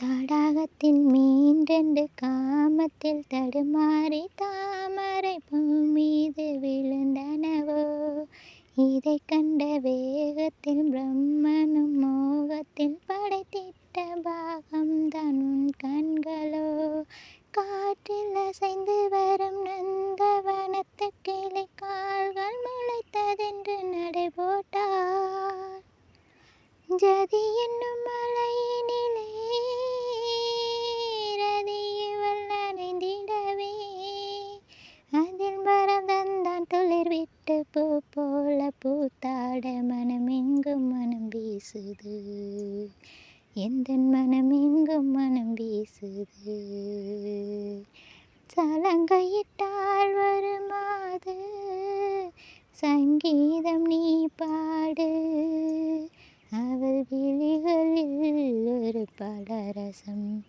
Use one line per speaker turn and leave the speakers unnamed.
தடாகத்தின் மீன்றெண்டு காமத்தில் தடுமாறி தாமரை பூமீது விழுந்தனவோ. இதைக் கண்ட வேகத்தில் பிரம்மனும் மோகத்தில் படைத்திட்ட பாகம்தான் உன் கண்களோ. காற்றில் அசைந்து வரும் நந்தவனத்து கிளை கால்கள் முளைத்ததென்று நடை போட்டார். ஜதி என்னும் மலையினிலே ரதி இவள் நனைந்திடவே, அதில் பரதந்தான் துளிர் விட்டு பூ போல பூத்தாட மனமெங்கும் மனம் வீசுது. எந்தன் மனமெங்கும் மனம் வீசுது. சலங்கையிட்டால் வருமாது சங்கீதம் நீ பாடு. அவள் விழிகளில் ஒரு பலரசம்